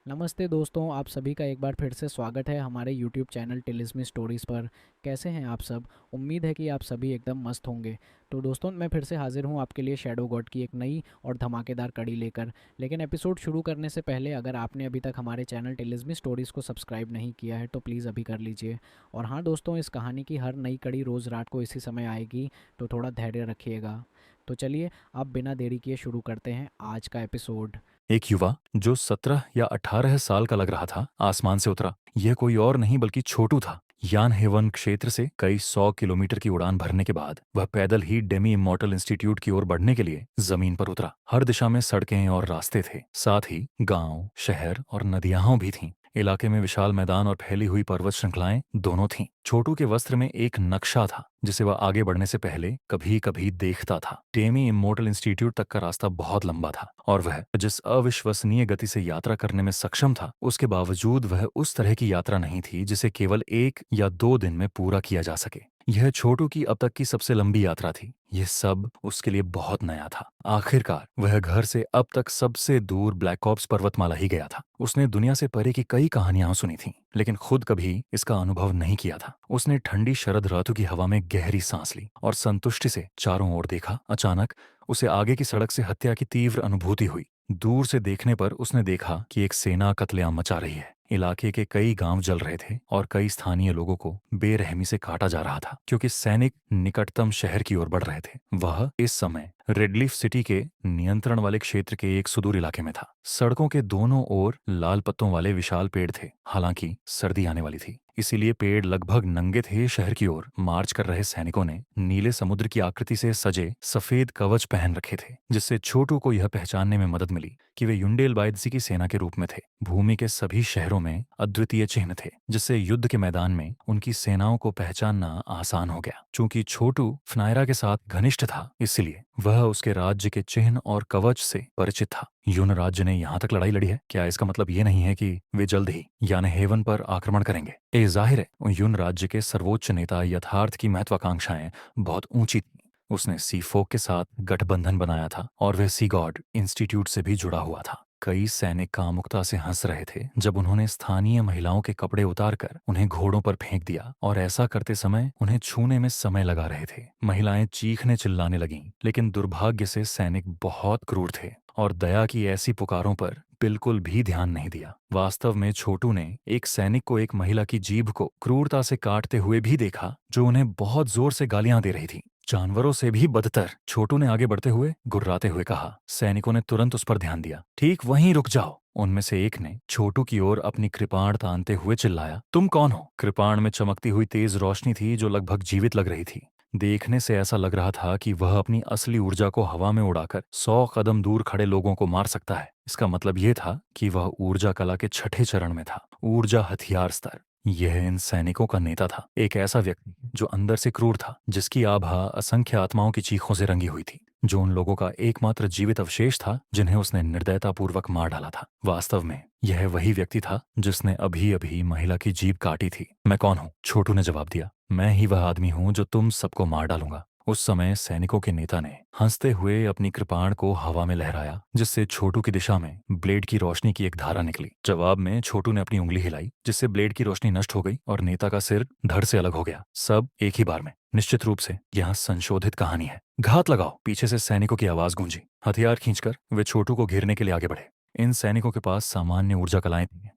नमस्ते दोस्तों, आप सभी का एक बार फिर से स्वागत है हमारे यूट्यूब चैनल टिलिस्मी स्टोरीज़ पर। कैसे हैं आप सब? उम्मीद है कि आप सभी एकदम मस्त होंगे। तो दोस्तों, मैं फिर से हाजिर हूं आपके लिए शैडो गॉड की एक नई और धमाकेदार कड़ी लेकर। लेकिन एपिसोड शुरू करने से पहले अगर आपने अभी तक हमारे चैनल टिलिस्मी स्टोरीज़ को सब्सक्राइब नहीं किया है तो प्लीज़ अभी कर लीजिए। और हाँ दोस्तों, इस कहानी की हर नई कड़ी रोज़ रात को इसी समय आएगी, तो थोड़ा धैर्य रखिएगा। तो चलिए, अब बिना देरी किए शुरू करते हैं आज का एपिसोड। एक युवा जो 17 या 18 साल का लग रहा था आसमान से उतरा। यह कोई और नहीं बल्कि छोटू था। यान हेवन क्षेत्र से कई 100 किलोमीटर की उड़ान भरने के बाद वह पैदल ही डेमी इमॉर्टल इंस्टीट्यूट की ओर बढ़ने के लिए जमीन पर उतरा। हर दिशा में सड़कें और रास्ते थे, साथ ही गांव, शहर और नदियां भी थीं। इलाके में विशाल मैदान और फैली हुई पर्वत श्रृंखलाएं दोनों थीं। छोटू के वस्त्र में एक नक्शा था जिसे वह आगे बढ़ने से पहले कभी कभी देखता था। डेमी इमोर्टल इंस्टीट्यूट तक का रास्ता बहुत लंबा था और वह जिस अविश्वसनीय गति से यात्रा करने में सक्षम था, उसके बावजूद वह उस तरह की यात्रा नहीं थी जिसे केवल 1 या 2 दिन में पूरा किया जा सके। यह छोटू की अब तक की सबसे लंबी यात्रा थी। यह सब उसके लिए बहुत नया था। आखिरकार वह घर से अब तक सबसे दूर ब्लैक ऑप्स पर्वतमाला ही गया था। उसने दुनिया से परे की कई कहानियां सुनी थीं, लेकिन खुद कभी इसका अनुभव नहीं किया था। उसने ठंडी शरद रातों की हवा में गहरी सांस ली और संतुष्टि से चारों ओर देखा। अचानक उसे आगे की सड़क से हत्या की तीव्र अनुभूति हुई। दूर से देखने पर उसने देखा कि एक सेना कत्लेआम मचा रही है। इलाके के कई गांव जल रहे थे और कई स्थानीय लोगों को बेरहमी से काटा जा रहा था, क्योंकि सैनिक निकटतम शहर की ओर बढ़ रहे थे। वह इस समय रेडलिफ सिटी के नियंत्रण वाले क्षेत्र के एक सुदूर इलाके में था। सड़कों के दोनों ओर लाल पत्तों वाले विशाल पेड़ थे। हालांकि सर्दी आने वाली थी, इसीलिए पेड़ लगभग नंगे थे। शहर की ओर मार्च कर रहे सैनिकों ने नीले समुद्र की आकृति से सजे सफेद कवच पहन रखे थे, जिससे छोटू को यह पहचानने में मदद मिली कि वे युंडेल बायदसी की सेना के रूप में थे। भूमि के सभी शहरों में अद्वितीय चिन्ह थे, जिससे युद्ध के मैदान में उनकी सेनाओं को पहचानना आसान हो गया। चूंकि छोटू फनायरा के साथ घनिष्ठ था, इसलिए वह उसके राज्य के चिन्ह और कवच से परिचित था। यून राज्य ने यहाँ तक लड़ाई लड़ी है, क्या इसका मतलब ये नहीं है कि वे जल्द ही यानी हेवन पर आक्रमण करेंगे? जाहिर है यून राज्य के सर्वोच्च नेता यथार्थ की महत्वाकांक्षाएं बहुत ऊंची थीं। उसने सीफोक के साथ गठबंधन बनाया था और वह सी गॉड इंस्टीट्यूट से भी जुड़ा हुआ था। कई सैनिक कामुकता से हंस रहे थे जब उन्होंने स्थानीय महिलाओं के कपड़े उतारकर उन्हें घोड़ों पर फेंक दिया, और ऐसा करते समय उन्हें छूने में समय लगा रहे थे। महिलाएं चीखने चिल्लाने लगीं, लेकिन दुर्भाग्य से सैनिक बहुत क्रूर थे और दया की ऐसी पुकारों पर बिल्कुल भी ध्यान नहीं दिया। वास्तव में छोटू ने एक सैनिक को एक महिला की जीभ को क्रूरता से काटते हुए भी देखा, जो उन्हें बहुत जोर से गालियां दे रही थी। जानवरों से भी बदतर, छोटू ने आगे बढ़ते हुए गुर्राते हुए कहा। सैनिकों ने तुरंत उस पर ध्यान दिया। ठीक वहीं रुक जाओ, उनमें से एक ने छोटू की ओर अपनी कृपाण तानते हुए चिल्लाया। तुम कौन हो? कृपाण में चमकती हुई तेज रोशनी थी जो लगभग जीवित लग रही थी। देखने से ऐसा लग रहा था कि वह अपनी असली ऊर्जा को हवा में उड़ाकर 100 कदम दूर खड़े लोगों को मार सकता है। इसका मतलब यह था कि वह ऊर्जा कला के छठे चरण में था, ऊर्जा हथियार स्तर। यह इन सैनिकों का नेता था, एक ऐसा व्यक्ति जो अंदर से क्रूर था, जिसकी आभा असंख्य आत्माओं की चीखों से रंगी हुई थी, जो उन लोगों का एकमात्र जीवित अवशेष था जिन्हें उसने निर्दयतापूर्वक मार डाला था। वास्तव में यह वही व्यक्ति था जिसने अभी अभी महिला की जीभ काटी थी। मैं कौन हूँ? छोटू ने जवाब दिया। मैं ही वह आदमी हूँ जो तुम सबको मार डालूंगा। उस समय सैनिकों के नेता ने हंसते हुए अपनी कृपाण को हवा में लहराया, जिससे छोटू की दिशा में ब्लेड की रोशनी की एक धारा निकली। जवाब में छोटू ने अपनी उंगली हिलाई, जिससे ब्लेड की रोशनी नष्ट हो गई और नेता का सिर धड़ से अलग हो गया। सब एक ही बार में। निश्चित रूप से यहाँ संशोधित कहानी है। घात लगाओ! पीछे से सैनिकों की आवाज गूंजी। हथियार खींचकर वे छोटू को घेरने के लिए आगे बढ़े। इन सैनिकों के पास सामान्य ऊर्जा कलाएं थीं।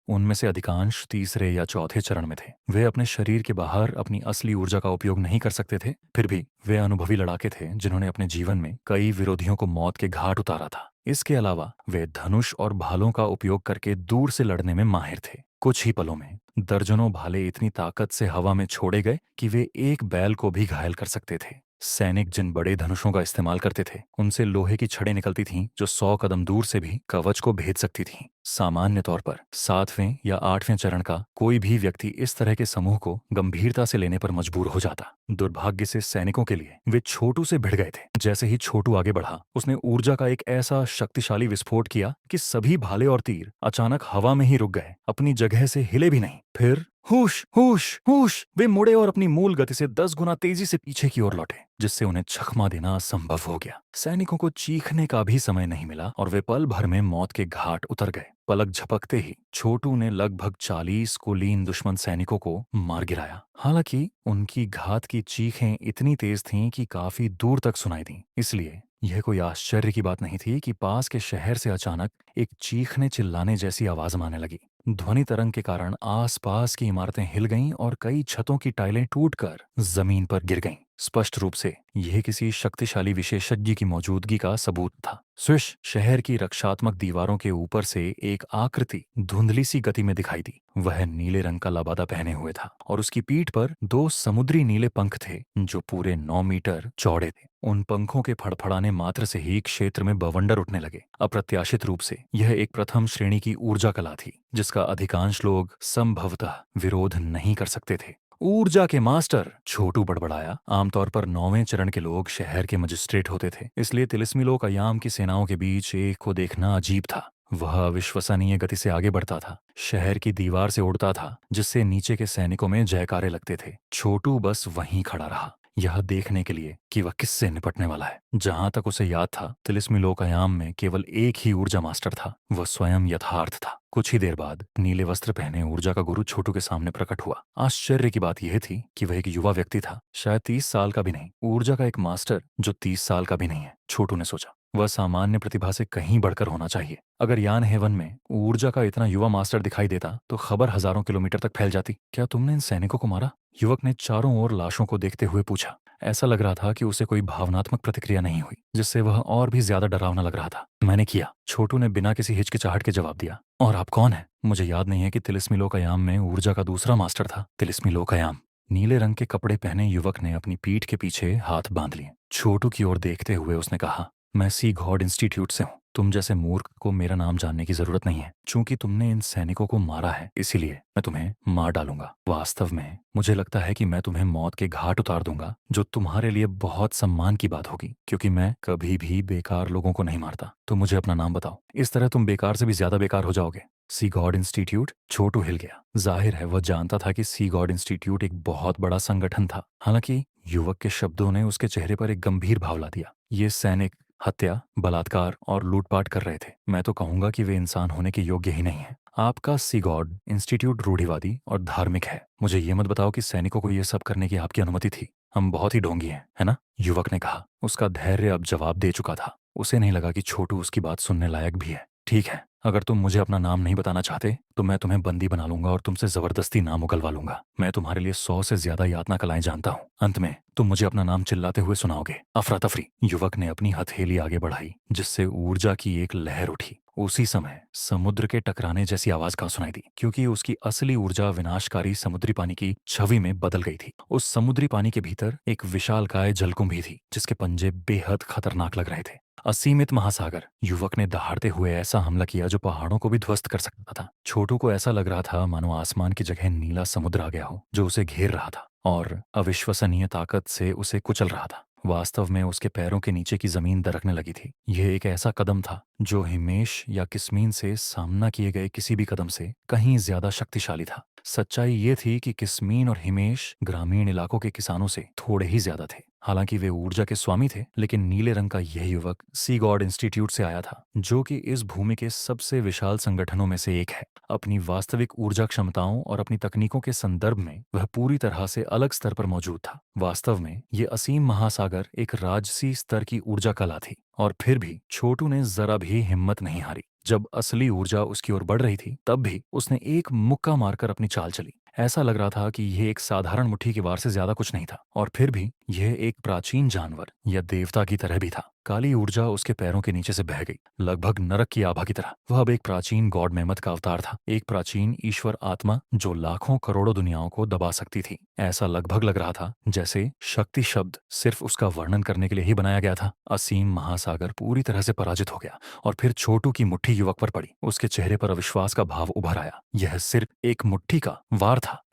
उनमें से अधिकांश तीसरे या चौथे चरण में थे। वे अपने शरीर के बाहर अपनी असली ऊर्जा का उपयोग नहीं कर सकते थे, फिर भी वे अनुभवी लड़ाके थे जिन्होंने अपने जीवन में कई विरोधियों को मौत के घाट उतारा था। इसके अलावा वे धनुष और भालों का उपयोग करके दूर से लड़ने में माहिर थे। कुछ ही पलों में दर्जनों भाले इतनी ताकत से हवा में छोड़े गए कि वे एक बैल को भी घायल कर सकते थे। सैनिक जिन बड़े धनुषों का इस्तेमाल करते थे, उनसे लोहे की छड़ें निकलती थीं जो 100 कदम दूर से भी कवच को भेद सकती थीं। सामान्य तौर पर 7वें या 8वें चरण का कोई भी व्यक्ति इस तरह के समूह को गंभीरता से लेने पर मजबूर हो जाता। दुर्भाग्य से सैनिकों के लिए वे छोटू से भिड़ गए थे। जैसे ही छोटू आगे बढ़ा, उसने ऊर्जा का एक ऐसा शक्तिशाली विस्फोट किया कि सभी भाले और तीर अचानक हवा में ही रुक गए, अपनी जगह से हिले भी नहीं। फिर हुश हुश हुश, वे मुड़े और अपनी मूल गति से 10 गुना तेजी से पीछे की ओर लौटे, जिससे उन्हें चकमा देना असंभव हो गया। सैनिकों को चीखने का भी समय नहीं मिला और वे पल भर में मौत के घाट उतर गए। पलक झपकते ही छोटू ने लगभग 40 कुलीन दुश्मन सैनिकों को मार गिराया। हालांकि उनकी घात की चीखें इतनी तेज थीं कि काफी दूर तक सुनाई दीं। इसलिए यह कोई आश्चर्य की बात नहीं थी कि पास के शहर से अचानक एक चीखने चिल्लाने जैसी आवाज आने लगी। ध्वनि तरंग के कारण आसपास की इमारतें हिल गईं और कई छतों की टाइलें टूटकर जमीन पर गिर गईं। स्पष्ट रूप से यह किसी शक्तिशाली विशेषज्ञ की मौजूदगी का सबूत था। स्विश शहर की रक्षात्मक दीवारों के ऊपर से एक आकृति धुंधली सी गति में दिखाई दी। वह नीले रंग का लबादा पहने हुए था और उसकी पीठ पर 2 समुद्री नीले पंख थे जो पूरे 9 मीटर चौड़े थे। उन पंखों के फड़फड़ाने मात्र से ही क्षेत्र में बवंडर उठने लगे। अप्रत्याशित रूप से यह एक प्रथम श्रेणी की ऊर्जा कला थी जिसका अधिकांश लोग संभवतः विरोध नहीं कर सकते थे। ऊर्जा के मास्टर, छोटू बड़बड़ाया। आमतौर पर 9वें चरण के लोग शहर के मजिस्ट्रेट होते थे, इसलिए तिलिस्मी लोग अयाम की सेनाओं के बीच एक को देखना अजीब था। वह अविश्वसनीय गति से आगे बढ़ता था, शहर की दीवार से उड़ता था जिससे नीचे के सैनिकों में जयकारे लगते थे। छोटू बस वहीं खड़ा रहा, यह देखने के लिए कि वह किससे निपटने वाला है। जहां तक उसे याद था, तिलिस्मी लोकायाम में केवल एक ही ऊर्जा मास्टर था, वह स्वयं यथार्थ था। कुछ ही देर बाद नीले वस्त्र पहने ऊर्जा का गुरु छोटू के सामने प्रकट हुआ। आश्चर्य की बात यह थी कि वह एक युवा व्यक्ति था, शायद 30 साल का भी नहीं। ऊर्जा का एक मास्टर जो 30 साल का भी नहीं है, छोटू ने सोचा। वह सामान्य प्रतिभा से कहीं बढ़कर होना चाहिए। अगर यान हेवन में ऊर्जा का इतना युवा मास्टर दिखाई देता तो खबर हजारों किलोमीटर तक फैल जाती। क्या तुमने इन सैनिकों को मारा? युवक ने चारों ओर लाशों को देखते हुए पूछा। ऐसा लग रहा था कि उसे कोई भावनात्मक प्रतिक्रिया नहीं हुई, जिससे वह और भी ज्यादा डरावना लग रहा था। मैंने किया, छोटू ने बिना किसी हिचकिचाहट के जवाब दिया। और आप कौन है? मुझे याद नहीं है कि तिलिस्मी लोकायाम में ऊर्जा का दूसरा मास्टर था। तिलिस्मी लोकायाम। नीले रंग के कपड़े पहने युवक ने अपनी पीठ के पीछे हाथ बांध लिए। छोटू की ओर देखते हुए उसने कहा, मैं सी गॉड इंस्टीट्यूट से हूँ। तुम जैसे मूर्ख को मेरा नाम जानने की जरूरत नहीं है। चूंकि तुमने इन सैनिकों को मारा है, इसीलिए मैं तुम्हें मार डालूंगा। वास्तव में मुझे लगता है कि मैं तुम्हें मौत के घाट उतार दूंगा, जो तुम्हारे लिए बहुत सम्मान की बात होगी, क्योंकि मैं कभी भी बेकार लोगों को नहीं मारता। तो मुझे अपना नाम बताओ, इस तरह तुम बेकार से भी ज्यादा बेकार हो जाओगे। सी गॉड इंस्टीट्यूट। छोटू हिल गया। जाहिर है वह जानता था कि सी गॉड इंस्टीट्यूट एक बहुत बड़ा संगठन था। हालांकि युवक के शब्दों ने उसके चेहरे पर एक गंभीर भाव ला दिया। ये सैनिक हत्या, बलात्कार और लूटपाट कर रहे थे। मैं तो कहूंगा कि वे इंसान होने के योग्य ही नहीं है। आपका सी गॉड इंस्टीट्यूट रूढ़िवादी और धार्मिक है। मुझे ये मत बताओ कि सैनिकों को ये सब करने की आपकी अनुमति थी। हम बहुत ही ढोंगी हैं, है ना? युवक ने कहा। उसका धैर्य अब जवाब दे चुका था। उसे नहीं लगा कि छोटू उसकी बात सुनने लायक भी है। ठीक है, अगर तुम मुझे अपना नाम नहीं बताना चाहते तो मैं तुम्हें बंदी बना लूंगा और तुमसे जबरदस्ती नाम उगलवा लूंगा। मैं तुम्हारे लिए 100 से ज्यादा यातना कलाएं जानता हूँ। अंत में तुम मुझे अपना नाम चिल्लाते हुए सुनाओगे। अफरा तफरी। युवक ने अपनी हथेली आगे बढ़ाई, जिससे ऊर्जा की एक लहर उठी। उसी समय समुद्र के टकराने जैसी आवाज कहाँ सुनाई दी, क्योंकि उसकी असली ऊर्जा विनाशकारी समुद्री पानी की छवि में बदल गई थी। उस समुद्री पानी के भीतर एक विशालकाय जलकुंभी थी, जिसके पंजे बेहद खतरनाक लग रहे थे। असीमित महासागर। युवक ने दहाड़ते हुए ऐसा हमला किया जो पहाड़ों को भी ध्वस्त कर सकता था। छोटू को ऐसा लग रहा था मानो आसमान की जगह नीला समुद्र आ गया हो, जो उसे घेर रहा था और अविश्वसनीय ताकत से उसे कुचल रहा था। वास्तव में उसके पैरों के नीचे की जमीन दरकने लगी थी। यह एक ऐसा कदम था जो हिमेश या किस्मीन से सामना किए गए किसी भी कदम से कहीं ज्यादा शक्तिशाली था। सच्चाई ये थी कि किस्मीन और हिमेश ग्रामीण इलाकों के किसानों से थोड़े ही ज्यादा थे। हालांकि वे ऊर्जा के स्वामी थे, लेकिन नीले रंग का यह युवक सी गॉड इंस्टीट्यूट से आया था, जो कि इस भूमि के सबसे विशाल संगठनों में से एक है। अपनी वास्तविक ऊर्जा क्षमताओं और अपनी तकनीकों के संदर्भ में वह पूरी तरह से अलग स्तर पर मौजूद था। वास्तव में ये असीम महासागर एक राजसी स्तर की ऊर्जा कला थी। और फिर भी छोटू ने जरा भी हिम्मत नहीं हारी। जब असली ऊर्जा उसकी ओर बढ़ रही थी, तब भी उसने एक मुक्का मारकर अपनी चाल चली। ऐसा लग रहा था कि यह एक साधारण मुट्ठी के वार से ज्यादा कुछ नहीं था, और फिर भी यह एक प्राचीन जानवर या देवता की तरह भी था। काली ऊर्जा उसके पैरों के नीचे से बह गई, लगभग नरक की आभा की तरह। वह अब एक प्राचीन गॉड मेमत का अवतार था, एक प्राचीन ईश्वर आत्मा जो लाखों करोड़ों दुनियाओं को दबा सकती थी। ऐसा लगभग लग रहा था जैसे शक्ति शब्द सिर्फ उसका वर्णन करने के लिए ही बनाया गया था। असीम महासागर पूरी तरह से पराजित हो गया, और फिर छोटू की मुट्ठी युवक पर पड़ी। उसके चेहरे पर अविश्वास का भाव उभर आया। यह सिर्फ एक मुट्ठी का वार था,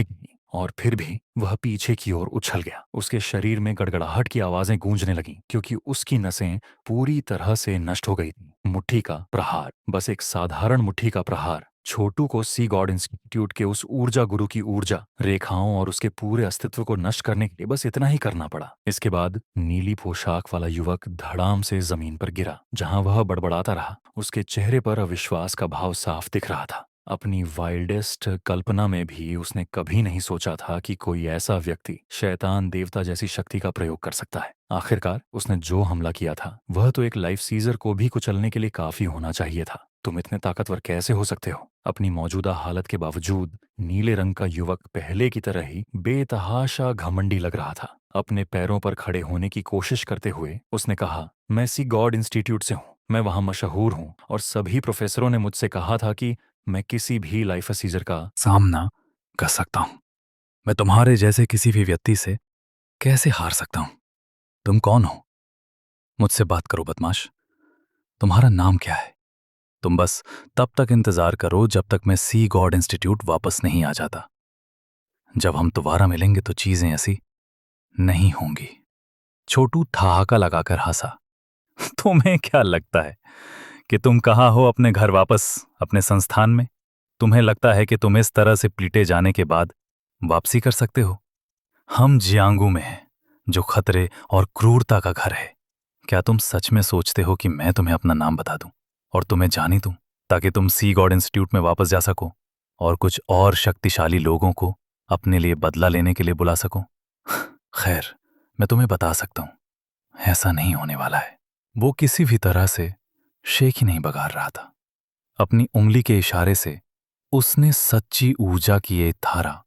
और फिर भी वह पीछे की ओर उछल गया। उसके शरीर में गड़गड़ाहट की आवाजें गूंजने लगीं, क्योंकि उसकी नसें पूरी तरह से नष्ट हो गई थीं। मुट्ठी का प्रहार, बस एक साधारण मुट्ठी का प्रहार, छोटू को सी गॉड इंस्टीट्यूट के उस ऊर्जा गुरु की ऊर्जा रेखाओं और उसके पूरे अस्तित्व को नष्ट करने के लिए बस इतना ही करना पड़ा। इसके बाद नीली पोशाक वाला युवक धड़ाम से जमीन पर गिरा। जहां वह बड़बड़ाता रहा, उसके चेहरे पर अविश्वास का भाव साफ दिख रहा था। अपनी वाइल्डेस्ट कल्पना में भी उसने कभी नहीं सोचा था कि कोई ऐसा व्यक्ति शैतान देवता जैसी शक्ति का प्रयोग कर सकता है। आखिरकार उसने जो हमला किया था वह तो एक लाइफ सीजर को भी कुचलने के लिए काफी होना चाहिए था। तुम इतने ताकतवर कैसे हो सकते हो? अपनी मौजूदा हालत के बावजूद नीले रंग का युवक पहले की तरह ही बेतहाशा घमंडी लग रहा था। अपने पैरों पर खड़े होने की कोशिश करते हुए उसने कहा, मैं सी गॉड इंस्टीट्यूट से हूँ, मैं वहां मशहूर हूँ और सभी प्रोफेसरों ने मुझसे कहा था कि मैं किसी भी लाइफ सीजर का सामना कर सकता हूं। मैं तुम्हारे जैसे किसी भी व्यक्ति से कैसे हार सकता हूं? तुम कौन हो? मुझसे बात करो बदमाश। तुम्हारा नाम क्या है? तुम बस तब तक इंतजार करो जब तक मैं सी गॉड इंस्टीट्यूट वापस नहीं आ जाता। जब हम दोबारा मिलेंगे तो चीजें ऐसी नहीं होंगी। छोटू ठहाका लगाकर हंसा। तुम्हें क्या लगता है कि तुम कहाँ हो? अपने घर वापस, अपने संस्थान में? तुम्हें लगता है कि तुम इस तरह से पीटे जाने के बाद वापसी कर सकते हो? हम जियांगू में हैं, जो खतरे और क्रूरता का घर है। क्या तुम सच में सोचते हो कि मैं तुम्हें अपना नाम बता दूं और तुम्हें जानी दूं, ताकि तुम सी गॉड इंस्टीट्यूट में वापस जा सको और कुछ और शक्तिशाली लोगों को अपने लिए बदला लेने के लिए बुला सको? खैर, मैं तुम्हें बता सकता हूं, ऐसा नहीं होने वाला है। वो किसी भी तरह से शेख ही नहीं बगार रहा था। अपनी उंगली के इशारे से उसने सच्ची ऊर्जा की एक धारा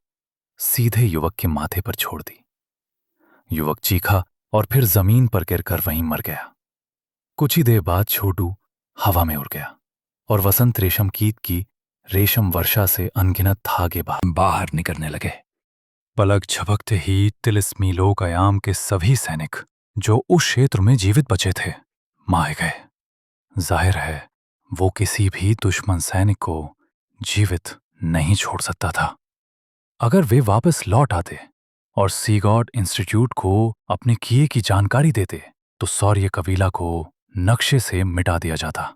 सीधे युवक के माथे पर छोड़ दी। युवक चीखा और फिर जमीन पर गिरकर वहीं मर गया। कुछ ही देर बाद छोटू हवा में उड़ गया और वसंत रेशम कीट की रेशम वर्षा से अनगिनत धागे बाहर निकलने लगे। पलक झपकते ही तिलिस्मी लोकायाम के सभी सैनिक जो उस क्षेत्र में जीवित बचे थे मारे गए। जाहिर है वो किसी भी दुश्मन सैनिक को जीवित नहीं छोड़ सकता था। अगर वे वापस लौट आते और सी गॉड इंस्टीट्यूट को अपने किए की जानकारी देते तो सौर्य कबीला को नक्शे से मिटा दिया जाता।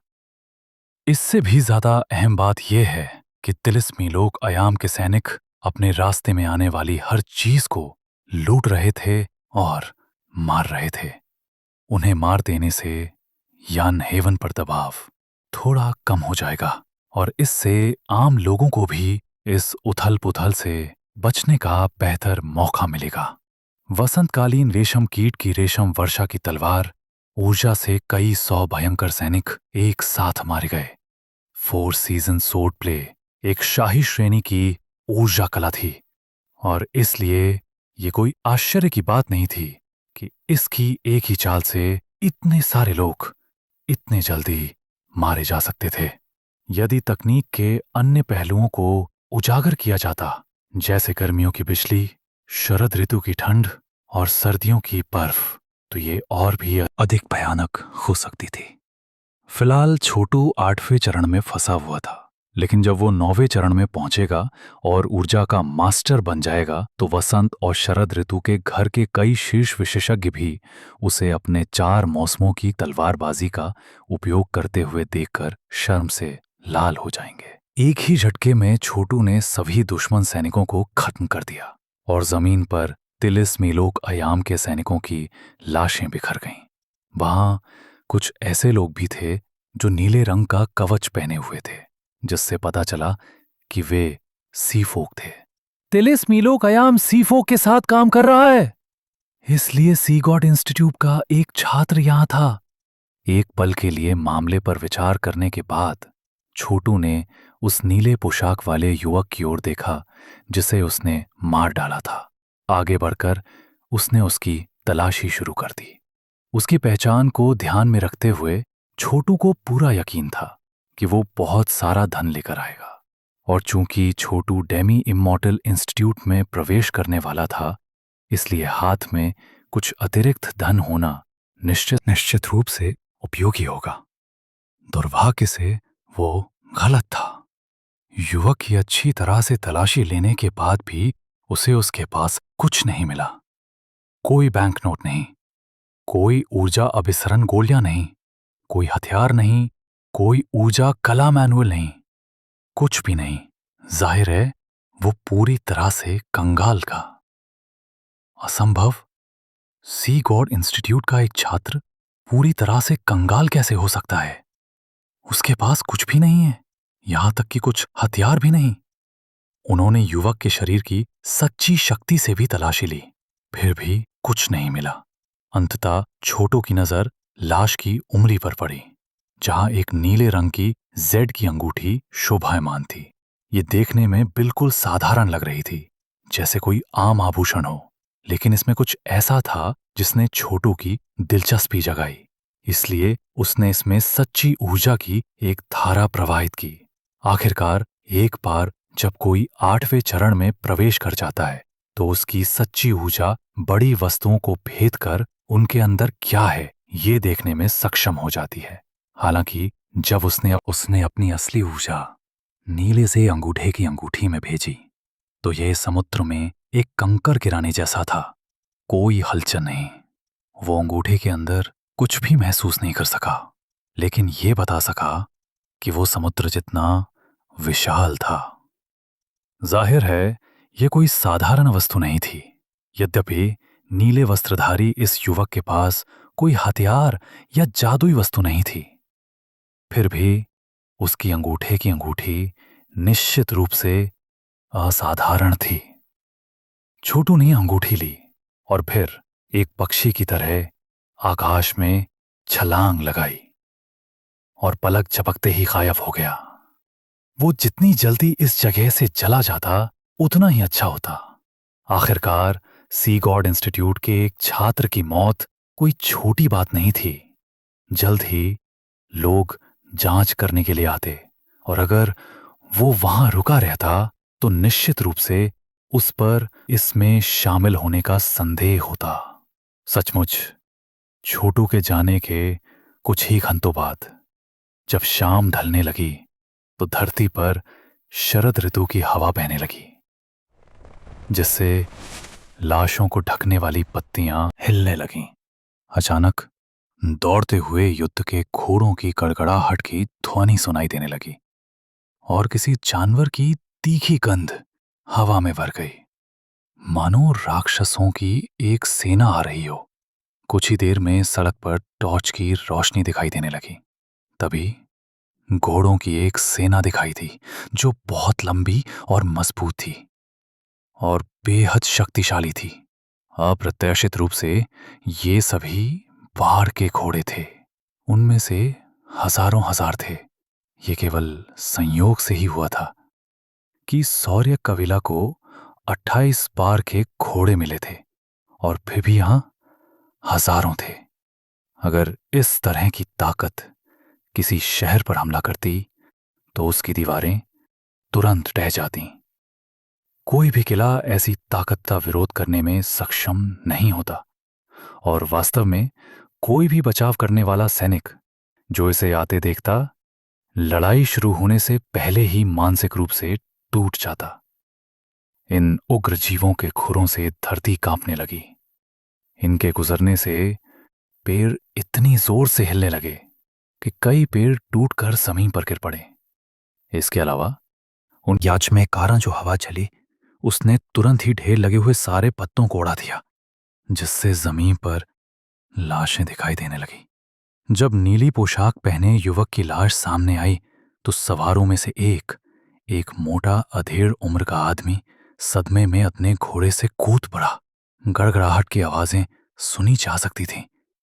इससे भी ज्यादा अहम बात यह है कि तिलिस्मी लोक अयाम के सैनिक अपने रास्ते में आने वाली हर चीज को लूट रहे थे और मार रहे थे। उन्हें मार देने से यान हेवन पर दबाव थोड़ा कम हो जाएगा और इससे आम लोगों को भी इस उथल पुथल से बचने का बेहतर मौका मिलेगा। वसंतकालीन रेशम कीट की रेशम वर्षा की तलवार ऊर्जा से कई 100 भयंकर सैनिक एक साथ मारे गए। 4 सीजन सोर्ड प्ले एक शाही श्रेणी की ऊर्जा कला थी और इसलिए ये कोई आश्चर्य की बात नहीं थी कि इसकी एक ही चाल से इतने सारे लोग इतने जल्दी मारे जा सकते थे। यदि तकनीक के अन्य पहलुओं को उजागर किया जाता, जैसे गर्मियों की बिजली, शरद ऋतु की ठंड और सर्दियों की बर्फ, तो ये और भी अधिक भयानक हो सकती थी। फिलहाल छोटू 8वें चरण में फंसा हुआ था, लेकिन जब वो 9वें चरण में पहुंचेगा और ऊर्जा का मास्टर बन जाएगा तो वसंत और शरद ऋतु के घर के कई शीर्ष विशेषज्ञ भी उसे अपने 4 मौसमों की तलवारबाजी का उपयोग करते हुए देखकर शर्म से लाल हो जाएंगे। एक ही झटके में छोटू ने सभी दुश्मन सैनिकों को खत्म कर दिया और जमीन पर तिलिस्मीलोक अयाम के सैनिकों की लाशें बिखर गईं। वहां कुछ ऐसे लोग भी थे जो नीले रंग का कवच पहने हुए थे, जिससे पता चला कि वे सीफोक थे। तिलिस्मीलोक अयाम सीफोक के साथ काम कर रहा है, इसलिए सी गॉड इंस्टीट्यूट का एक छात्र यहां था। एक पल के लिए मामले पर विचार करने के बाद छोटू ने उस नीले पोशाक वाले युवक की ओर देखा जिसे उसने मार डाला था। आगे बढ़कर उसने उसकी तलाशी शुरू कर दी। उसकी पहचान को ध्यान में रखते हुए छोटू को पूरा यकीन था कि वो बहुत सारा धन लेकर आएगा, और चूंकि छोटू डेमी इमॉर्टल इंस्टीट्यूट में प्रवेश करने वाला था, इसलिए हाथ में कुछ अतिरिक्त धन होना निश्चित रूप से उपयोगी होगा। दुर्भाग्य से वो गलत था। युवक की अच्छी तरह से तलाशी लेने के बाद भी उसे उसके पास कुछ नहीं मिला। कोई बैंक नोट नहीं, कोई ऊर्जा अभिसरण गोलियां नहीं, कोई हथियार नहीं, कोई ऊर्जा कला मैनुअल नहीं, कुछ भी नहीं। जाहिर है वो पूरी तरह से कंगाल था। असंभव। सी गॉड इंस्टीट्यूट का एक छात्र पूरी तरह से कंगाल कैसे हो सकता है? उसके पास कुछ भी नहीं है, यहां तक कि कुछ हथियार भी नहीं। उन्होंने युवक के शरीर की सच्ची शक्ति से भी तलाशी ली, फिर भी कुछ नहीं मिला। अंततः छोटू की नजर लाश की उंगली पर पड़ी, जहां एक नीले रंग की जेड की अंगूठी शोभायमान थी। ये देखने में बिल्कुल साधारण लग रही थी, जैसे कोई आम आभूषण हो, लेकिन इसमें कुछ ऐसा था जिसने छोटू की दिलचस्पी जगाई। इसलिए उसने इसमें सच्ची ऊर्जा की एक धारा प्रवाहित की। आखिरकार एक बार जब कोई 8वें चरण में प्रवेश कर जाता है तो उसकी सच्ची ऊर्जा बड़ी वस्तुओं को भेद कर उनके अंदर क्या है ये देखने में सक्षम हो जाती है। हालांकि जब उसने अपनी असली ऊर्जा नीले से अंगूठे की अंगूठी में भेजी तो यह समुद्र में एक कंकर गिराने जैसा था। कोई हलचल नहीं। वो अंगूठे के अंदर कुछ भी महसूस नहीं कर सका, लेकिन ये बता सका कि वो समुद्र जितना विशाल था। जाहिर है ये कोई साधारण वस्तु नहीं थी। यद्यपि नीले वस्त्रधारी इस युवक के पास कोई हथियार या जादुई वस्तु नहीं थी, फिर भी उसकी अंगूठे की अंगूठी निश्चित रूप से असाधारण थी। छोटू ने अंगूठी ली और फिर एक पक्षी की तरह आकाश में छलांग लगाई और पलक झपकते ही गायब हो गया। वो जितनी जल्दी इस जगह से चला जाता उतना ही अच्छा होता। आखिरकार सी गॉड इंस्टीट्यूट के एक छात्र की मौत कोई छोटी बात नहीं थी। जल्द ही लोग जांच करने के लिए आते और अगर वो वहां रुका रहता तो निश्चित रूप से उस पर इसमें शामिल होने का संदेह होता। सचमुच छोटू के जाने के कुछ ही घंटों बाद जब शाम ढलने लगी तो धरती पर शरद ऋतु की हवा बहने लगी, जिससे लाशों को ढकने वाली पत्तियां हिलने लगीं। अचानक दौड़ते हुए युद्ध के घोड़ों की गड़गड़ाहट की ध्वनि सुनाई देने लगी और किसी जानवर की तीखी गंध हवा में भर गई, मानो राक्षसों की एक सेना आ रही हो। कुछ ही देर में सड़क पर टॉर्च की रोशनी दिखाई देने लगी। तभी घोड़ों की एक सेना दिखाई दी जो बहुत लंबी और मजबूत थी और बेहद शक्तिशाली थी। अप्रत्याशित रूप से ये सभी बाढ़ के घोड़े थे। उनमें से हजारों हजार थे। ये केवल संयोग से ही हुआ था कि सौर्य कबीला को 28 बार के घोड़े मिले थे और फिर भी यहां हजारों थे। अगर इस तरह की ताकत किसी शहर पर हमला करती तो उसकी दीवारें तुरंत ढह जाती। कोई भी किला ऐसी ताकत का विरोध करने में सक्षम नहीं होता और वास्तव में कोई भी बचाव करने वाला सैनिक जो इसे आते देखता लड़ाई शुरू होने से पहले ही मानसिक रूप से टूट जाता। इन उग्र जीवों के खुरों से धरती कांपने लगी। इनके गुजरने से पेड़ इतनी जोर से हिलने लगे कि कई पेड़ टूटकर जमीन पर गिर पड़े। इसके अलावा उन याच में कारण जो हवा चली उसने तुरंत ही ढेर लगे हुए सारे पत्तों को उड़ा दिया, जिससे जमीन पर लाशें दिखाई देने लगी। जब नीली पोशाक पहने युवक की लाश सामने आई तो सवारों में से एक मोटा अधेड़ उम्र का आदमी सदमे में अपने घोड़े से कूद पड़ा। गड़गड़ाहट की आवाजें सुनी जा सकती थीं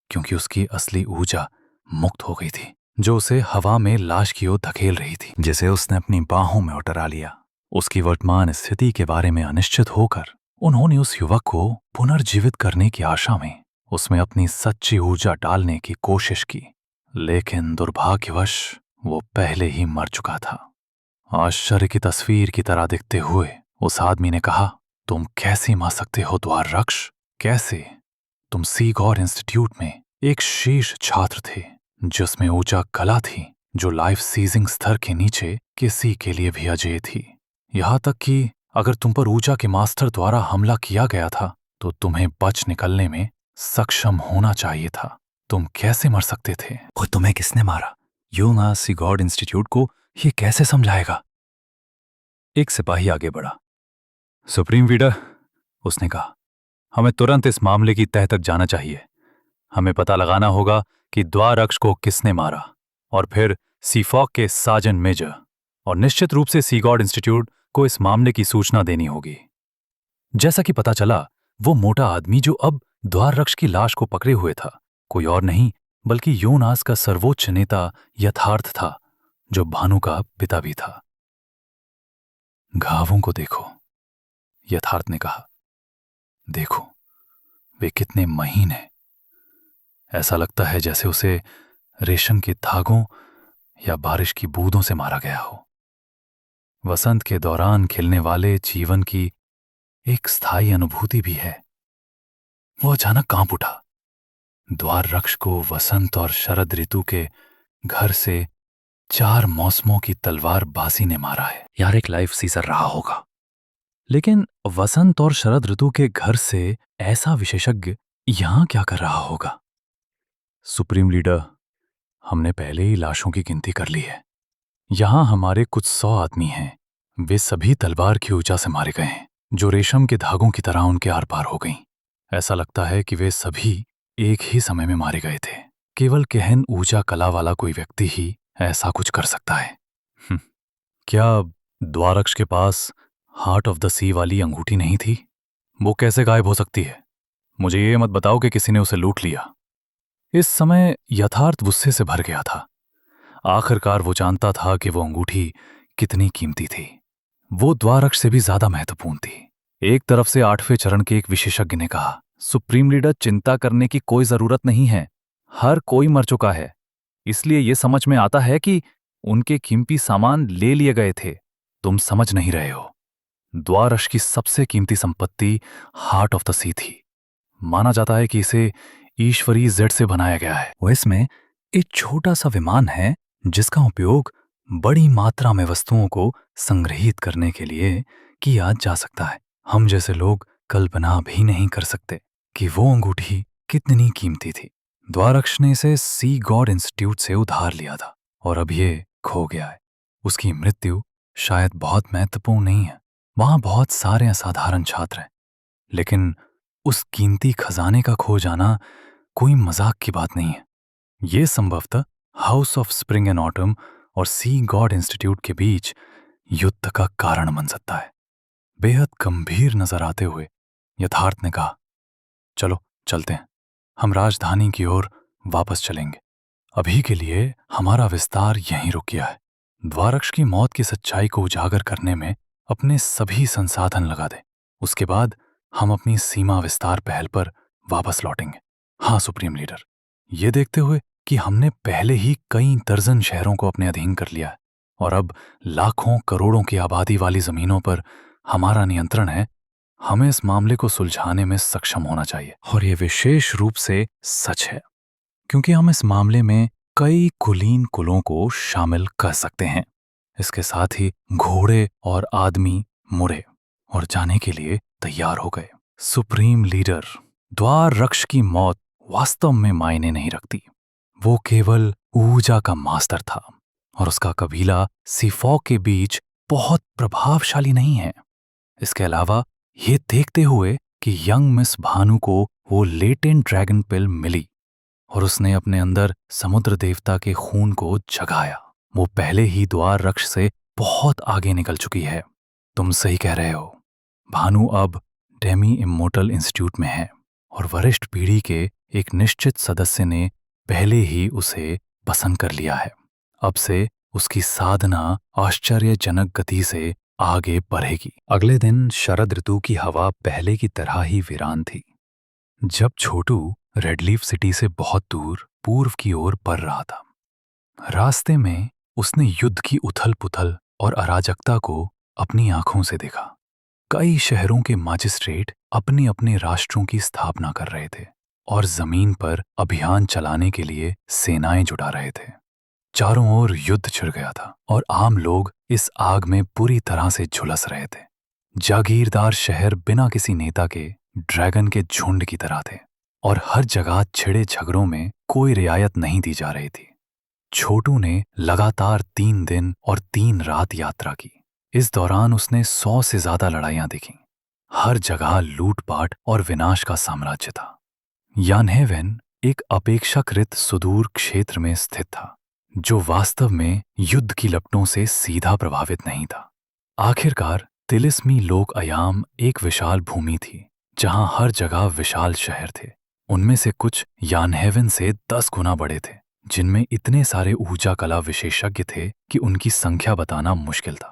क्योंकि उसकी असली ऊर्जा मुक्त हो गई थी, जो उसे हवा में लाश की ओर धकेल रही थी, जिसे उसने अपनी बाहों में उतरा लिया। उसकी वर्तमान स्थिति के बारे में अनिश्चित होकर उन्होंने उस युवक को पुनर्जीवित करने की आशा में उसमें अपनी सच्ची ऊर्जा डालने की कोशिश की, लेकिन दुर्भाग्यवश वो पहले ही मर चुका था। आश्चर्य की तस्वीर की तरह दिखते हुए उस आदमी ने कहा, तुम कैसे मर सकते हो द्वार रक्ष? कैसे? तुम सी गॉड इंस्टीट्यूट में एक शीर्ष छात्र थे जिसमें ऊर्जा कला थी जो लाइफ सीजिंग स्तर के नीचे किसी के लिए भी अजेय थी। यहां तक कि अगर तुम पर ऊर्जा के मास्टर द्वारा हमला किया गया था तो तुम्हें बच निकलने में सक्षम होना चाहिए था। तुम कैसे मर सकते थे? और तुम्हें किसने मारा? यूं ना सी गॉड इंस्टीट्यूट को ये कैसे समझाएगा? एक सिपाही आगे बढ़ा। सुप्रीम लीडर, उसने कहा, हमें तुरंत इस मामले की तह तक जाना चाहिए। हमें पता लगाना होगा कि द्वारक्ष को किसने मारा, और फिर सीफॉक के सार्जेंट मेजर और निश्चित रूप से सी गॉड इंस्टीट्यूट को इस मामले की सूचना देनी होगी। जैसा कि पता चला, वो मोटा आदमी जो अब द्वाररक्ष की लाश को पकड़े हुए था, कोई और नहीं बल्कि योनास का सर्वोच्च नेता यथार्थ था, जो भानु का पिता भी था। घावों को देखो, यथार्थ ने कहा। देखो, वे कितने महीन हैं। ऐसा लगता है जैसे उसे रेशम के धागों या बारिश की बूंदों से मारा गया हो। वसंत के दौरान खिलने वाले जीवन की एक स्थायी अनुभूति भी है। वो अचानक कांप उठा। द्वाररक्ष को वसंत और शरद ऋतु के घर से 4 मौसमों की तलवारबाजी ने मारा है। यार, एक लाइफ सीजर रहा होगा, लेकिन वसंत और शरद ऋतु के घर से ऐसा विशेषज्ञ यहां क्या कर रहा होगा? सुप्रीम लीडर, हमने पहले ही लाशों की गिनती कर ली है। यहां हमारे कुछ 100 आदमी हैं। वे सभी तलवार की ऊंचा से मारे गए हैं, जो रेशम के धागों की तरह उनके आर पार हो गईं। ऐसा लगता है कि वे सभी एक ही समय में मारे गए थे। केवल कहन ऊंचा कला वाला कोई व्यक्ति ही ऐसा कुछ कर सकता है। क्या द्वारक्ष के पास हार्ट ऑफ द सी वाली अंगूठी नहीं थी? वो कैसे गायब हो सकती है? मुझे ये मत बताओ कि किसी ने उसे लूट लिया। इस समय यथार्थ गुस्से से भर गया था। आखिरकार वो जानता था कि वो अंगूठी कितनी कीमती थी। वो द्वारक्ष से भी ज्यादा महत्वपूर्ण थी। एक तरफ से 8वें चरण के एक विशेषज्ञ ने कहा, सुप्रीम लीडर, चिंता करने की कोई जरूरत नहीं है। हर कोई मर चुका है, इसलिए ये समझ में आता है कि उनके कीमती सामान ले लिए गए थे। तुम समझ नहीं रहे हो। द्वारक्ष की सबसे कीमती संपत्ति हार्ट ऑफ द सी थी। माना जाता है कि इसे ईश्वरीय जेड से बनाया गया है। वो इसमें एक छोटा सा विमान है जिसका उपयोग बड़ी मात्रा में वस्तुओं को संग्रहित करने के लिए किया जा सकता है। हम जैसे लोग कल्पना भी नहीं कर सकते कि वो अंगूठी कितनी कीमती थी। द्वारक्ष ने इसे सी गॉड इंस्टीट्यूट से उधार लिया था और अब ये खो गया है। उसकी मृत्यु शायद बहुत महत्वपूर्ण नहीं है। वहां बहुत सारे असाधारण छात्र हैं, लेकिन उस कीमती खजाने का खो जाना कोई मजाक की बात नहीं है। ये संभवतः house of spring and autumn और सी गॉड इंस्टीट्यूट के बीच युद्ध का कारण बन सकता है। बेहद गंभीर नजर आते हुए यथार्थ ने कहा, चलो चलते हैं। हम राजधानी की ओर वापस चलेंगे। अभी के लिए हमारा विस्तार यहीं रुक गया है। द्वारक्ष की मौत की सच्चाई को उजागर करने में अपने सभी संसाधन लगा दें। उसके बाद हम अपनी सीमा विस्तार पहल पर वापस लौटेंगे। हाँ सुप्रीम लीडर, ये देखते हुए कि हमने पहले ही कई दर्जन शहरों को अपने अधीन कर लिया है और अब लाखों करोड़ों की आबादी वाली जमीनों पर हमारा नियंत्रण है, हमें इस मामले को सुलझाने में सक्षम होना चाहिए। और ये विशेष रूप से सच है क्योंकि हम इस मामले में कई कुलीन कुलों को शामिल कर सकते हैं। इसके साथ ही घोड़े और आदमी मुड़े और जाने के लिए तैयार हो गए। सुप्रीम लीडर, द्वाररक्ष की मौत वास्तव में मायने नहीं रखती। वो केवल ऊर्जा का मास्टर था और उसका कबीला सीफॉक के बीच बहुत प्रभावशाली नहीं है। इसके अलावा ये देखते हुए कि यंग मिस भानु को वो लेटेंट ड्रैगन पिल मिली और उसने अपने अंदर समुद्र देवता के खून को जगाया, वो पहले ही द्वाररक्ष से बहुत आगे निकल चुकी है। तुम सही कह रहे हो। भानु अब डेमी इमोर्टल इंस्टीट्यूट में है और वरिष्ठ पीढ़ी के एक निश्चित सदस्य ने पहले ही उसे पसंद कर लिया है। अब से उसकी साधना आश्चर्यजनक गति से आगे बढ़ेगी। अगले दिन शरद ऋतु की हवा पहले की तरह ही वीरान थी। जब छोटू रेडलीफ सिटी से बहुत दूर पूर्व की ओर बढ़ रहा था, रास्ते में उसने युद्ध की उथल पुथल और अराजकता को अपनी आंखों से देखा। कई शहरों के मजिस्ट्रेट अपने अपने राष्ट्रों की स्थापना कर रहे थे और जमीन पर अभियान चलाने के लिए सेनाएं जुटा रहे थे। चारों ओर युद्ध छिड़ गया था और आम लोग इस आग में पूरी तरह से झुलस रहे थे। जागीरदार शहर बिना किसी नेता के ड्रैगन के झुंड की तरह थे और हर जगह छिड़े झगड़ों में कोई रियायत नहीं दी जा रही थी। छोटू ने लगातार 3 दिन और 3 रात यात्रा की। इस दौरान उसने 100 से ज्यादा लड़ाइयां देखी। हर जगह लूटपाट और विनाश का साम्राज्य था। यानहेवेन एक अपेक्षाकृत सुदूर क्षेत्र में स्थित था, जो वास्तव में युद्ध की लपटों से सीधा प्रभावित नहीं था। आखिरकार तिलिस्मी लोक अयाम एक विशाल भूमि थी, जहां हर जगह विशाल शहर थे। उनमें से कुछ यानहेवेन से 10 गुना बड़े थे, जिनमें इतने सारे ऊर्जा कला विशेषज्ञ थे कि उनकी संख्या बताना मुश्किल था।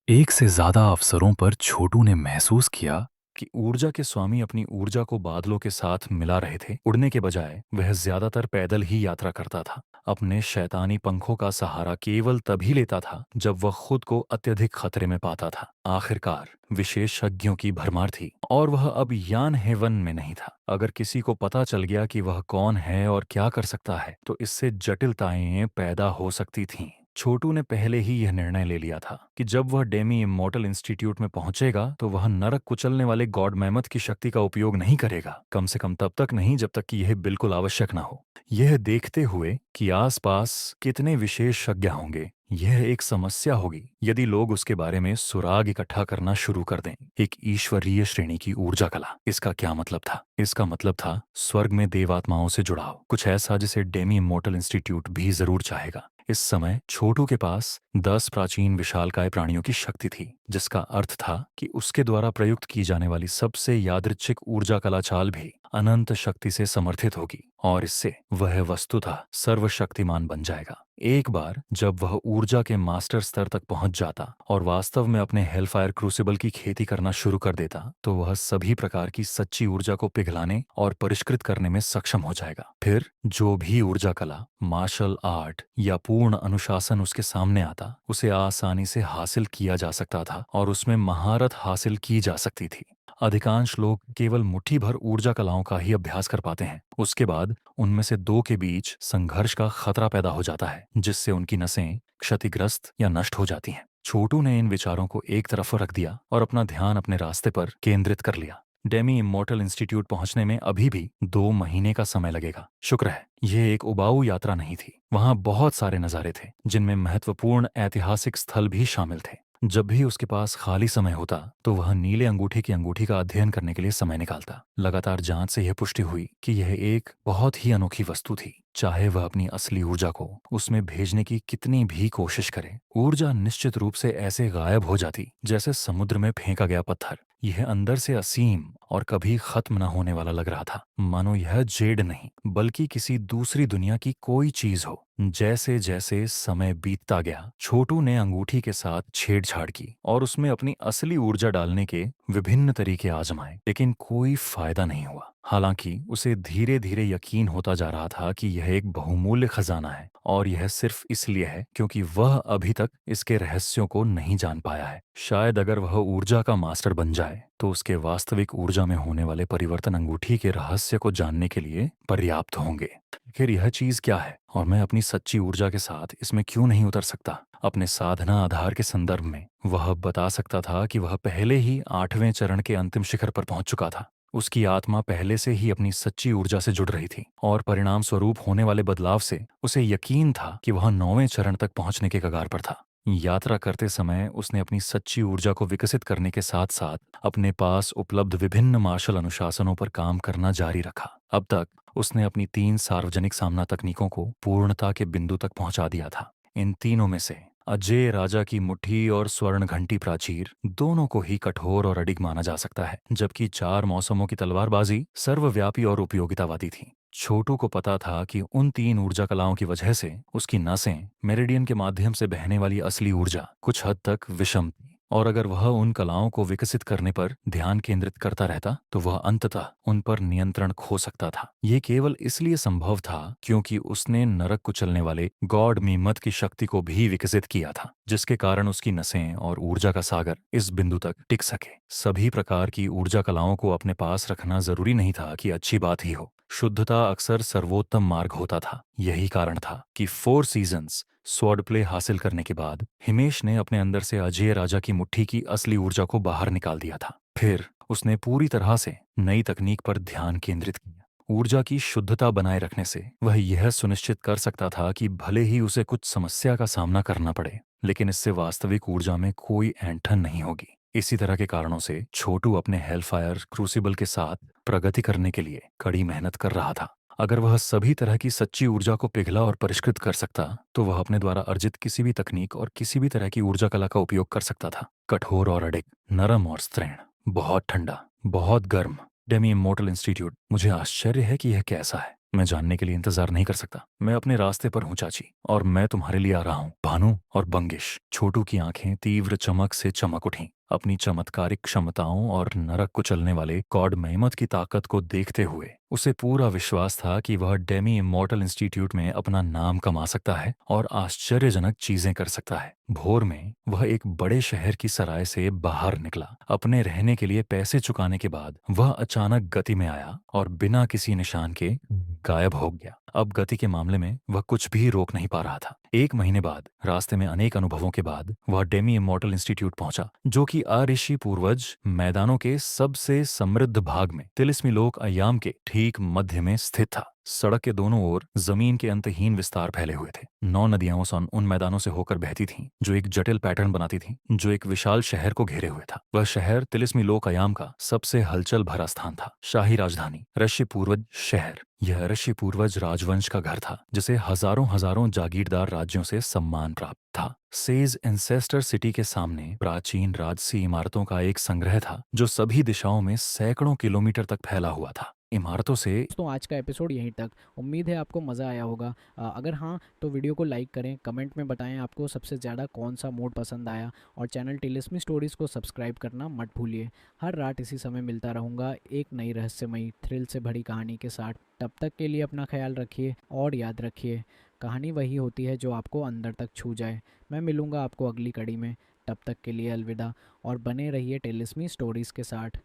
एक से ज्यादा अवसरों पर छोटू ने महसूस किया कि ऊर्जा के स्वामी अपनी ऊर्जा को बादलों के साथ मिला रहे थे। उड़ने के बजाय वह ज्यादातर पैदल ही यात्रा करता था। अपने शैतानी पंखों का सहारा केवल तभी लेता था जब वह खुद को अत्यधिक खतरे में पाता था। आखिरकार विशेषज्ञों की भरमार थी और वह अब यान हेवन में नहीं था। अगर किसी को पता चल गया कि वह कौन है और क्या कर सकता है, तो इससे जटिलताएं पैदा हो सकती थीं। छोटू ने पहले ही यह निर्णय ले लिया था कि जब वह डेमी इमॉर्टल इंस्टीट्यूट में पहुंचेगा तो वह नरक कुचलने वाले गॉड मैमथ की शक्ति का उपयोग नहीं करेगा, कम से कम तब तक नहीं जब तक कि यह बिल्कुल आवश्यक ना हो। यह देखते हुए कि आसपास कितने विशेषज्ञ होंगे, यह एक समस्या होगी यदि लोग उसके बारे में सुराग इकट्ठा करना शुरू कर दें। एक ईश्वरीय श्रेणी की ऊर्जा कला, इसका क्या मतलब था? इसका मतलब था स्वर्ग में देवात्माओं से जुड़ाव, कुछ ऐसा जिसे डेमी इमॉर्टल इंस्टीट्यूट भी जरूर चाहेगा। इस समय छोटू के पास 10 प्राचीन विशालकाय प्राणियों की शक्ति थी, जिसका अर्थ था कि उसके द्वारा प्रयुक्त की जाने वाली सबसे यादृच्छिक ऊर्जा कला चाल भी अनंत शक्ति से समर्थित होगी और इससे वह वस्तुतः सर्वशक्तिमान बन जाएगा। एक बार जब वह ऊर्जा के मास्टर स्तर तक पहुंच जाता और वास्तव में अपने हेलफायर क्रूसिबल की खेती करना शुरू कर देता, तो वह सभी प्रकार की सच्ची ऊर्जा को पिघलाने और परिष्कृत करने में सक्षम हो जाएगा। फिर जो भी ऊर्जा कला, मार्शल आर्ट या पूर्ण अनुशासन उसके सामने आता, उसे आसानी से हासिल किया जा सकता था और उसमें महारत हासिल की जा सकती थी। अधिकांश लोग केवल मुट्ठी भर ऊर्जा कलाओं का ही अभ्यास कर पाते हैं। उसके बाद उनमें से 2 के बीच संघर्ष का खतरा पैदा हो जाता है, जिससे उनकी नसें क्षतिग्रस्त या नष्ट हो जाती हैं। छोटू ने इन विचारों को एक तरफ रख दिया और अपना ध्यान अपने रास्ते पर केंद्रित कर लिया। डेमी इमॉर्टल इंस्टीट्यूट पहुंचने में अभी भी 2 महीने का समय लगेगा। शुक्र है यह एक उबाऊ यात्रा नहीं थी। वहां बहुत सारे नजारे थे, जिनमें महत्वपूर्ण ऐतिहासिक स्थल भी शामिल थे। जब भी उसके पास खाली समय होता तो वह नीले अंगूठे की अंगूठी का अध्ययन करने के लिए समय निकालता। लगातार जांच से यह पुष्टि हुई कि यह एक बहुत ही अनोखी वस्तु थी। चाहे वह अपनी असली ऊर्जा को उसमें भेजने की कितनी भी कोशिश करे, ऊर्जा निश्चित रूप से ऐसे गायब हो जाती जैसे समुद्र में फेंका गया पत्थर। यह अंदर से असीम और कभी खत्म न होने वाला लग रहा था, मानो यह जेड नहीं बल्कि किसी दूसरी दुनिया की कोई चीज हो। जैसे जैसे समय बीतता गया, छोटू ने अंगूठी के साथ छेड़छाड़ की और उसमें अपनी असली ऊर्जा डालने के विभिन्न तरीके आजमाए, लेकिन कोई फायदा नहीं हुआ। हालांकि उसे धीरे धीरे यकीन होता जा रहा था कि यह एक बहुमूल्य खजाना है और यह सिर्फ इसलिए है क्योंकि वह अभी तक इसके रहस्यों को नहीं जान पाया है। शायद अगर वह ऊर्जा का मास्टर बन जाए तो उसके वास्तविक ऊर्जा में होने वाले परिवर्तन अंगूठी के रहस्य को जानने के लिए पर्याप्त होंगे। फिर यह चीज क्या है और मैं अपनी सच्ची ऊर्जा के साथ इसमें क्यों नहीं उतर सकता? अपने साधना आधार के संदर्भ में वह बता सकता था कि वह पहले ही 8वें चरण के अंतिम शिखर पर पहुंच चुका था। उसकी आत्मा पहले से ही अपनी सच्ची ऊर्जा से जुड़ रही थी और परिणाम स्वरूप होने वाले बदलाव से उसे यकीन था कि वह 9वें चरण तक पहुंचने के कगार पर था। यात्रा करते समय उसने अपनी सच्ची ऊर्जा को विकसित करने के साथ साथ अपने पास उपलब्ध विभिन्न मार्शल अनुशासनों पर काम करना जारी रखा। अब तक उसने अपनी 3 सार्वजनिक सामना तकनीकों को पूर्णता के बिंदु तक पहुंचा दिया था। इन तीनों में से अजय राजा की मुट्ठी और स्वर्ण घंटी प्राचीर दोनों को ही कठोर और अडिग माना जा सकता है, जबकि 4 मौसमों की तलवारबाजी सर्वव्यापी और उपयोगितावादी थी। छोटू को पता था कि उन 3 ऊर्जा कलाओं की वजह से उसकी नसें मेरिडियन के माध्यम से बहने वाली असली ऊर्जा कुछ हद तक विषम थी और अगर वह उन कलाओं को विकसित करने पर ध्यान केंद्रित करता रहता तो वह अंततः उन पर नियंत्रण खो सकता था। ये केवल इसलिए संभव था क्योंकि उसने नरक कुचलने वाले गॉड मीमत की शक्ति को भी विकसित किया था, जिसके कारण उसकी नसें और ऊर्जा का सागर इस बिंदु तक टिक सके। सभी प्रकार की ऊर्जा कलाओं को अपने पास रखना जरूरी नहीं था कि अच्छी बात ही हो। शुद्धता अक्सर सर्वोत्तम मार्ग होता था। यही कारण था कि 4 सीजन्स स्वॉर्ड प्ले हासिल करने के बाद हिमेश ने अपने अंदर से अजय राजा की मुट्ठी की असली ऊर्जा को बाहर निकाल दिया था। फिर उसने पूरी तरह से नई तकनीक पर ध्यान केंद्रित किया। ऊर्जा की शुद्धता बनाए रखने से वह यह सुनिश्चित कर सकता था कि भले ही उसे कुछ समस्या का सामना करना पड़े, लेकिन इससे वास्तविक ऊर्जा में कोई ऐंठन नहीं होगी। इसी तरह के कारणों से छोटू अपने हेलफायर क्रूसिबल के साथ प्रगति करने के लिए कड़ी मेहनत कर रहा था। अगर वह सभी तरह की सच्ची ऊर्जा को पिघला और परिष्कृत कर सकता तो वह अपने द्वारा अर्जित किसी भी तकनीक और किसी भी तरह की ऊर्जा कला का उपयोग कर सकता था। कठोर और अडिग, नरम और स्तृण, बहुत ठंडा, बहुत गर्म। डेमी इमोर्टल इंस्टीट्यूट, मुझे आश्चर्य है कि यह कैसा है। मैं जानने के लिए इंतजार नहीं कर सकता। मैं अपने रास्ते पर हूँ चाची, और मैं तुम्हारे लिए आ रहा हूँ। भानु और बंगिश। छोटू की आंखें तीव्र चमक से चमक उठीं। अपनी चमत्कारिक क्षमताओं और नरक कुचलने वाले कॉड मेहमत की ताकत को देखते हुए उसे पूरा विश्वास था कि वह डेमी इमोर्टल इंस्टीट्यूट में अपना नाम कमा सकता है और आश्चर्यजनक चीजें कर सकता है। भोर में वह एक बड़े शहर की सराय से बाहर निकला। अपने रहने के लिए पैसे चुकाने के बाद वह अचानक गति में आया और बिना किसी निशान के गायब हो गया। अब गति के मामले में वह कुछ भी रोक नहीं पा रहा था। 1 महीने बाद, रास्ते में अनेक अनुभवों के बाद, वह डेमी इमोर्टल इंस्टीट्यूट पहुंचा, जो कि अऋषि पूर्वज मैदानों के सबसे समृद्ध भाग में तिलिस्मी लोक अयाम के ठीक मध्य में स्थित था। सड़क के दोनों ओर जमीन के अंतहीन विस्तार फैले हुए थे। 9 नदियां उन मैदानों से होकर बहती थीं, जो एक जटिल पैटर्न बनाती थीं, जो एक विशाल शहर को घेरे हुए था। वह शहर तिलिस्मी लोक अयाम का सबसे हलचल भरा स्थान था। शाही राजधानी ऋषि पूर्वज शहर। यह ऋषि पूर्वज राजवंश का घर था, जिसे हजारों हजारों जागीरदार राज्यों से सम्मान प्राप्त था। सेज एंसेस्टर सिटी के सामने प्राचीन राजसी इमारतों का एक संग्रह था, जो सभी दिशाओं में सैकड़ों किलोमीटर तक फैला हुआ था। इमारतों से दोस्तों आज का एपिसोड यहीं तक। उम्मीद है आपको मज़ा आया होगा। अगर हाँ तो वीडियो को लाइक करें, कमेंट में बताएं आपको सबसे ज़्यादा कौन सा मोड पसंद आया, और चैनल टिलिस्मी स्टोरीज़ को सब्सक्राइब करना मत भूलिए। हर रात इसी समय मिलता रहूँगा एक नई रहस्यमयी थ्रिल से भरी कहानी के साथ। तब तक के लिए अपना ख्याल रखिए और याद रखिए, कहानी वही होती है जो आपको अंदर तक छू जाए। मैं मिलूँगा आपको अगली कड़ी में। तब तक के लिए अलविदा, और बने रहिए टिलिस्मी स्टोरीज़ के साथ।